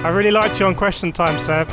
I really liked you on Question Time, Seb.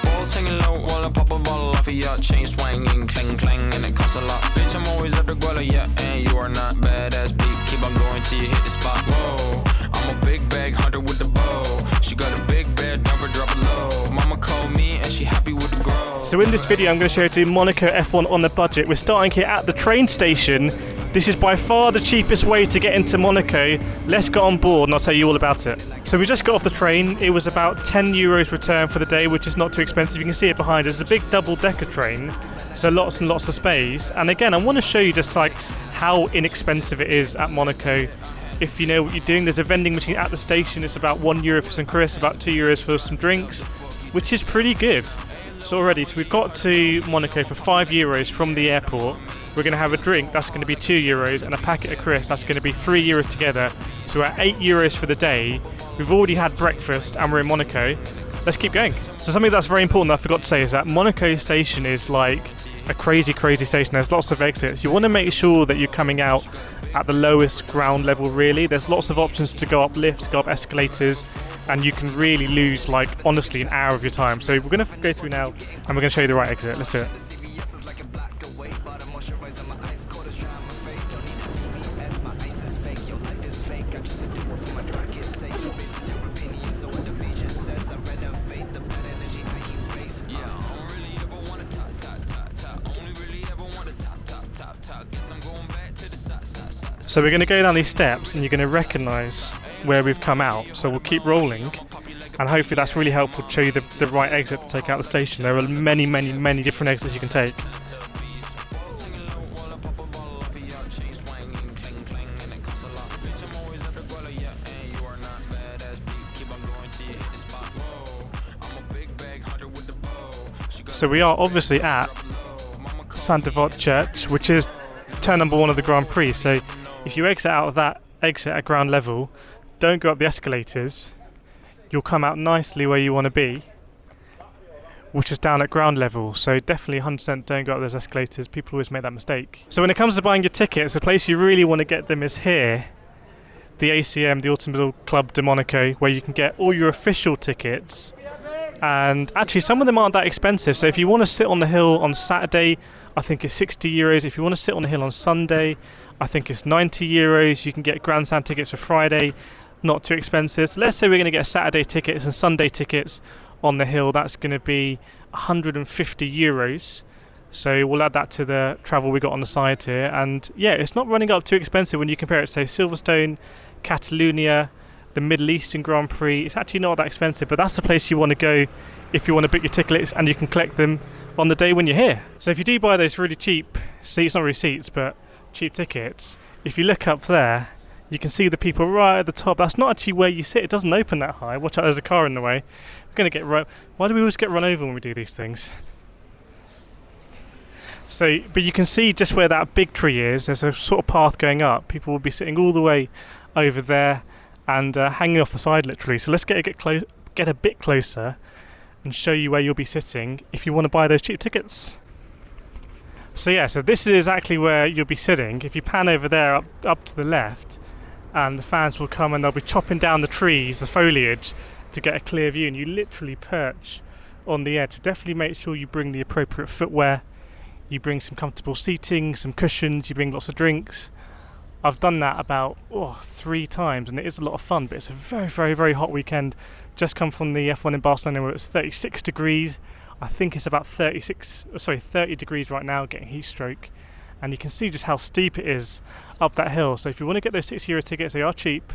Balls hanging low while I pop a bottle off of your chain swinging, clang clang, and it costs a lot. Bitch, I'm always at the guala, yeah, and you are not badass beat. Keep on going till you hit the spot. Whoa, I'm a big bag hunter with the bow. She got a big bed, number drop it low. Mama called me and she happy with the grow. So in this video, I'm going to show you to do Monaco F1 on the budget. We're starting here at the train station. This is by far the cheapest way to get into Monaco. Let's get on board and I'll tell you all about it. So we just got off the train. It was about 10 euros return for the day, which is not too expensive. You can see it behind us. It's a big double-decker train, so lots and lots of space. And again, I want to show you just like how inexpensive it is at Monaco. If you know what you're doing, there's a vending machine at the station. It's about €1 for some crisps, about €2 for some drinks, which is pretty good. So already, so we've got to Monaco for €5 from the airport. We're going to have a drink, that's going to be €2, and a packet of crisps, that's going to be €3 together. So we're at €8 for the day. We've already had breakfast and we're in Monaco. Let's keep going. So something that's very important that I forgot to say is that Monaco station is like a crazy station. There's lots of exits. You want to make sure that you're coming out at the lowest ground level really. There's lots of options to go up lifts, go up escalators, and you can really lose like honestly an hour of your time. So we're going to go through now and we're going to show you the right exit. Let's do it. So we're going to go down these steps and you're going to recognise where we've come out. So we'll keep rolling and hopefully that's really helpful to show you the right exit to take out the station. There are many different exits you can take. So we are obviously at Saint Devote Church, which is turn number 1 of the Grand Prix. So if you exit out of that exit at ground level, don't go up the escalators. You'll come out nicely where you want to be, which is down at ground level. So definitely 100% don't go up those escalators. People always make that mistake. So when it comes to buying your tickets, the place you really want to get them is here, the ACM, the Automobile Club de Monaco, where you can get all your official tickets. And actually some of them aren't that expensive. So if you want to sit on the hill on Saturday, I think it's €60. If you want to sit on the hill on Sunday, I think it's €90. You can get grandstand tickets for Friday, not too expensive. So let's say we're going to get Saturday tickets and Sunday tickets on the hill. That's going to be €150. So we'll add that to the travel we got on the side here. And yeah, it's not running up too expensive when you compare it to say Silverstone, Catalonia, the Middle Eastern Grand Prix. It's actually not that expensive, but that's the place you want to go if you want to book your tickets and you can collect them on the day when you're here. So if you do buy those really cheap seats, not really seats, but cheap tickets, if you look up there, you can see the people right at the top. That's not actually where you sit. It doesn't open that high. Watch out, there's a car in the way. We're going to get run. Why do we always get run over when we do these things? So, but you can see just where that big tree is. There's a sort of path going up. People will be sitting all the way over there and hanging off the side literally. So let's get a bit closer and show you where you'll be sitting if you want to buy those cheap tickets. So yeah, so this is exactly where you'll be sitting. If you pan over there up to the left, and the fans will come and they'll be chopping down the trees, the foliage, to get a clear view, and you literally perch on the edge. Definitely make sure you bring the appropriate footwear, you bring some comfortable seating, some cushions, you bring lots of drinks. I've done that about 3 times and it is a lot of fun, but it's a very hot weekend. Just come from the F1 in Barcelona where it's 36 degrees. I think it's about 30 degrees right now, getting heat stroke. And you can see just how steep it is up that hill. So if you want to get those €6 tickets, they are cheap.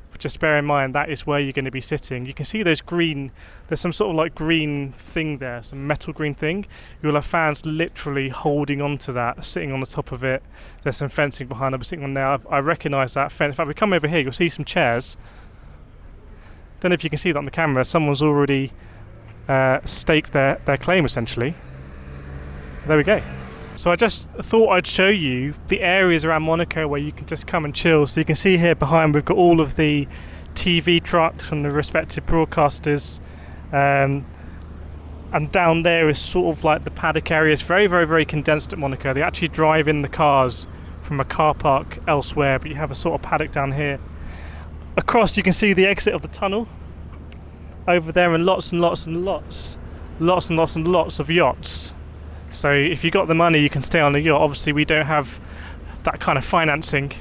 But just bear in mind that is where you're going to be sitting. You can see those green, there's some sort of like green thing there, some metal green thing. You'll have fans literally holding onto that, sitting on the top of it. There's some fencing behind them, sitting on there. I recognise that fence. In fact, we come over here, you'll see some chairs. Don't know if you can see that on the camera. Someone's already staked their claim essentially. There we go. So I just thought I'd show you the areas around Monaco where you can just come and chill. So you can see here behind we've got all of the TV trucks from the respective broadcasters, and down there is sort of like the paddock area. It's very condensed at Monaco. They actually drive in the cars from a car park elsewhere, but you have a sort of paddock down here. across you can see the exit of the tunnel over there, and lots and lots and lots of yachts. So if you got the money, you can stay on a yacht. Obviously we don't have that kind of financing,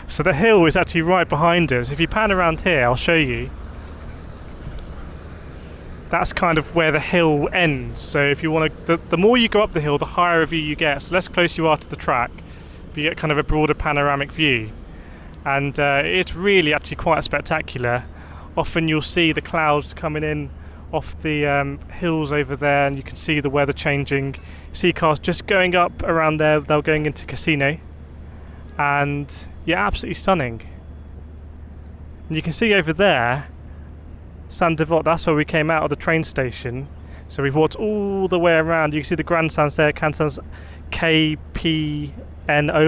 so the hill is actually right behind us. If you pan around here, I'll show you. That's kind of where the hill ends. So if you want to, the more you go up the hill, the higher a view you get. So less close you are to the track, but you get kind of a broader panoramic view. And it's really actually quite spectacular. Often you'll see the clouds coming in off the hills over there, and you can see the weather changing. You see cars just going up around there, they're going into Casino. And yeah, absolutely stunning. And you can see over there, Saint Devote, that's where we came out of the train station. So we've walked all the way around. You can see the grandstands there, grandstands KPNO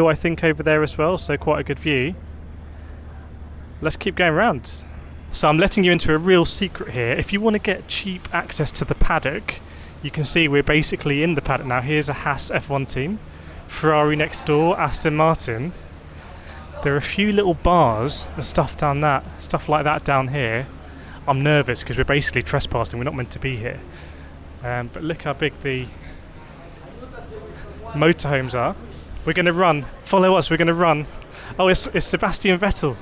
I think over there as well, so quite a good view. Let's keep going around. So I'm letting you into a real secret here. If you want to get cheap access to the paddock, you can see we're basically in the paddock now. Here's a Haas F1 team, Ferrari next door, Aston Martin. There are a few little bars and stuff like that down here. I'm nervous because we're basically trespassing. We're not meant to be here. But look how big the motorhomes are. We're going to run. Follow us. We're going to run. Oh, it's Sebastian Vettel.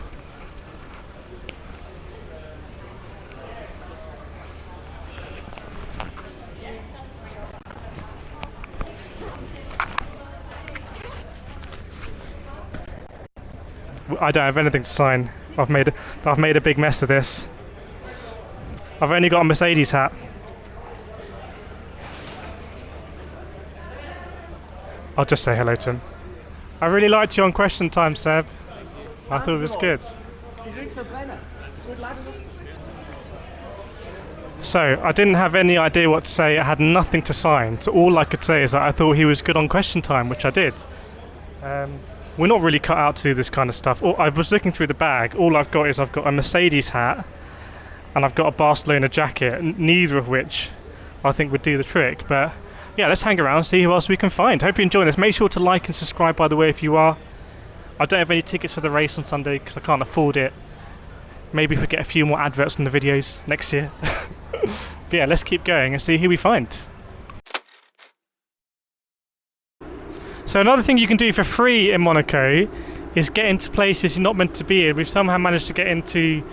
I don't have anything to sign. I've made a big mess of this. I've only got a Mercedes hat. I'll just say hello to him. I really liked you on Question Time, Seb. I thought it was good. So, I didn't have any idea what to say. I had nothing to sign. So all I could say is that I thought he was good on Question Time, which I did. We're not really cut out to do this kind of stuff. I was looking through the bag. All I've got is I've got a Mercedes hat and I've got a Barcelona jacket, neither of which I think would do the trick. But yeah, let's hang around and see who else we can find. Hope you're enjoying this. Make sure to like and subscribe, by the way, if you are. I don't have any tickets for the race on Sunday because I can't afford it. Maybe if we get a few more adverts on the videos next year. But yeah, let's keep going and see who we find. So another thing you can do for free in Monaco is get into places you're not meant to be in. We've somehow managed to get into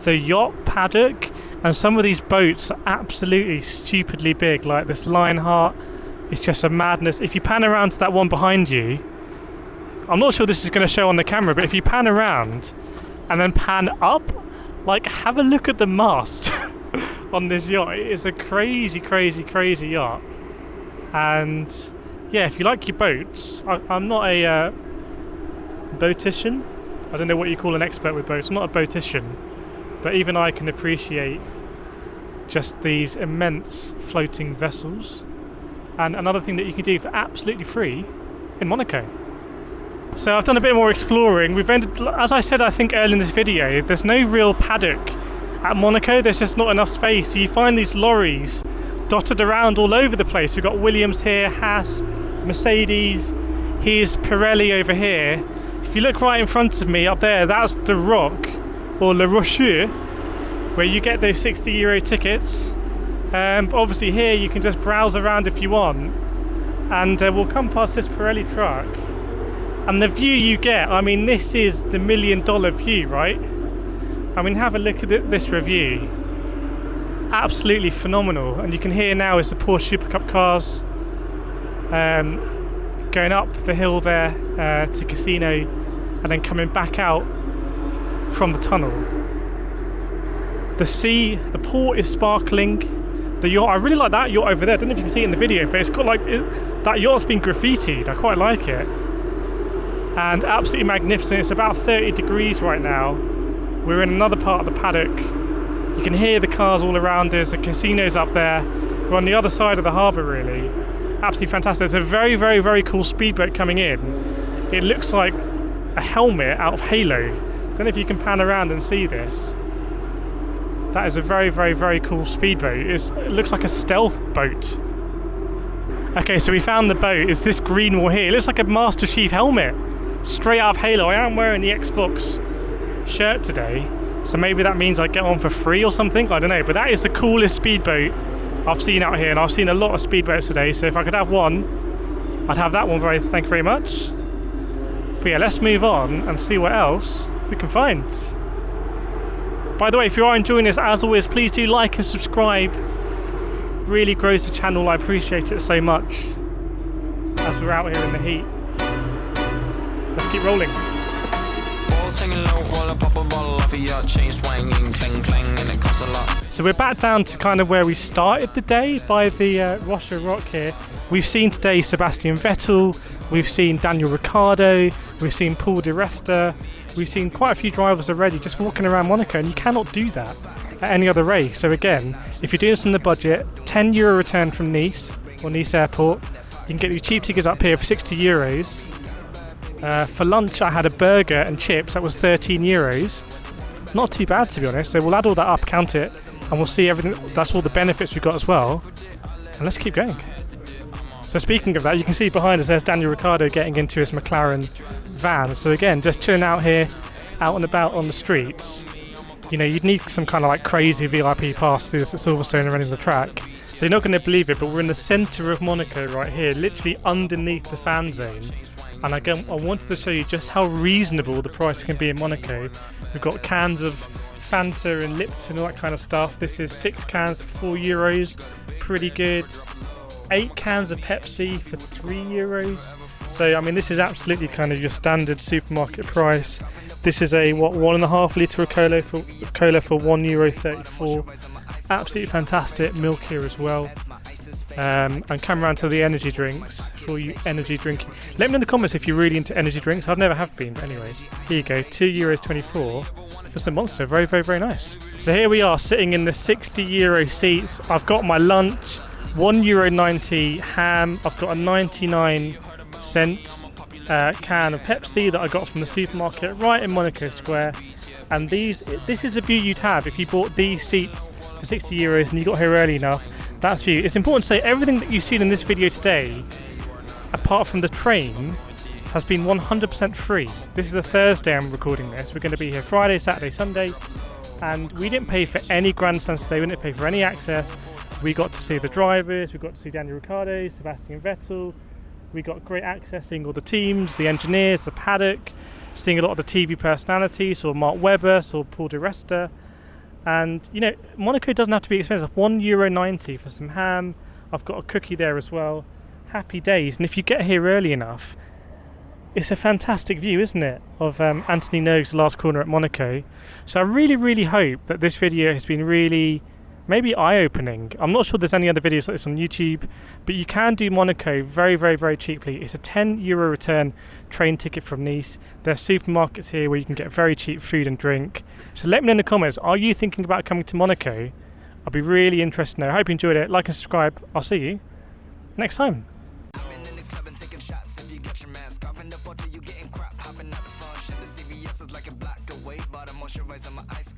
the yacht paddock, and some of these boats are absolutely stupidly big, like this Lionheart. It's just a madness. If you pan around to that one behind you, I'm not sure this is going to show on the camera, but if you pan around and then pan up, like have a look at the mast on this yacht. It is a crazy, crazy, crazy yacht. And yeah, if you like your boats, I'm not a boatician. I don't know what you call an expert with boats. I'm not a boatician, but even I can appreciate just these immense floating vessels. And another thing that you can do for absolutely free in Monaco. So I've done a bit more exploring. We've ended, as I said, I think earlier in this video, there's no real paddock at Monaco. There's just not enough space. So you find these lorries dotted around all over the place. We've got Williams here, Haas, Mercedes. Here's Pirelli over here. If you look right in front of me up there, that's the Rock, or Le Rocher, where you get those €60 tickets. But obviously here you can just browse around if you want, and we'll come past this Pirelli truck, and the view you get, I mean, this is the $1 million view, right? I mean, have a look at this review. Absolutely phenomenal. And you can hear now is the Porsche Super Cup cars going up the hill there to Casino, and then coming back out from the tunnel. The sea, the port is sparkling. The yacht, I really like that yacht over there. I don't know if you can see it in the video, but it's got like that yacht's been graffitied. I quite like it, and absolutely magnificent. It's about 30 degrees right now. We're in another part of the paddock. You can hear the cars all around us. The casino's up there. We're on the other side of the harbour, really. Absolutely fantastic. There's a very, very, very cool speedboat coming in. It looks like a helmet out of Halo. Don't know if you can pan around and see this. That is a very, very, very cool speedboat. It looks like a stealth boat. Okay, so we found the boat. It's this green one here. It looks like a Master Chief helmet, straight out of Halo. I am wearing the Xbox shirt today, so maybe that means I get on for free or something, I don't know. But that is the coolest speedboat I've seen out here, and I've seen a lot of speedboats today, so if I could have one, I'd have that one. Thank you very much. But yeah, let's move on and see what else we can find. By the way, if you are enjoying this, as always, please do like and subscribe. Really grows the channel, I appreciate it so much as we're out here in the heat. Let's keep rolling. So we're back down to kind of where we started the day by the Rocher Rock here. We've seen today Sebastian Vettel, we've seen Daniel Ricciardo, we've seen Paul di Resta, we've seen quite a few drivers already just walking around Monaco, and you cannot do that at any other race. So again, if you're doing this on the budget, €10 return from Nice or Nice Airport, you can get your cheap tickets up here for €60. For lunch I had a burger and chips, that was €13. Not too bad, to be honest. So we'll add all that up, count it, and we'll see everything. That's all the benefits we've got as well. And let's keep going. So speaking of that, you can see behind us there's Daniel Ricciardo getting into his McLaren van. So again, just chilling out here, out and about on the streets. You know, you'd need some kind of like crazy VIP pass through this at Silverstone and running the track. So you're not going to believe it, but we're in the centre of Monaco right here, literally underneath the fan zone. And again, I wanted to show you just how reasonable the price can be in Monaco. We've got cans of Fanta and Lipton and all that kind of stuff. This is 6 cans for €4, pretty good. 8 cans of Pepsi for €3. So I mean, this is absolutely kind of your standard supermarket price. This is a 1.5 litre of cola for €1.34. Absolutely fantastic milk here as well. And come around to the energy drinks for you energy drinking. Let me know in the comments if you're really into energy drinks. I've never have been, but anyway, here you go, €2.24 for some Monster. Very, very, very nice. So here we are sitting in the €60 seats. I've got my lunch, €1.90 ham. I've got a 99-cent can of Pepsi that I got from the supermarket right in Monaco Square. And this is the view you'd have if you bought these seats for €60 and you got here early enough. That's for you. It's important to say everything that you've seen in this video today, apart from the train, has been 100% free. This is a Thursday I'm recording this. We're going to be here Friday, Saturday, Sunday, and we didn't pay for any grandstands today. We didn't pay for any access. We got to see the drivers. We got to see Daniel Ricciardo, Sebastian Vettel. We got great access seeing all the teams, the engineers, the paddock, seeing a lot of the TV personalities, or Mark Webber, or Paul di Resta. And you know, Monaco doesn't have to be expensive. €1.90 for some ham. I've got a cookie there as well. Happy days. And if you get here early enough, it's a fantastic view, isn't it, of Anthony Nogue's last corner at Monaco. So I really, really hope that this video has been really maybe eye-opening. I'm not sure there's any other videos like this on YouTube, but you can do Monaco very, very, very cheaply. It's a €10 return train ticket from Nice. There's supermarkets here where you can get very cheap food and drink. So let me know in the comments, are you thinking about coming to Monaco? I'll be really interested to know. I hope you enjoyed it. Like and subscribe. I'll see you next time. Like a black away, but I'm moisturizing my ice.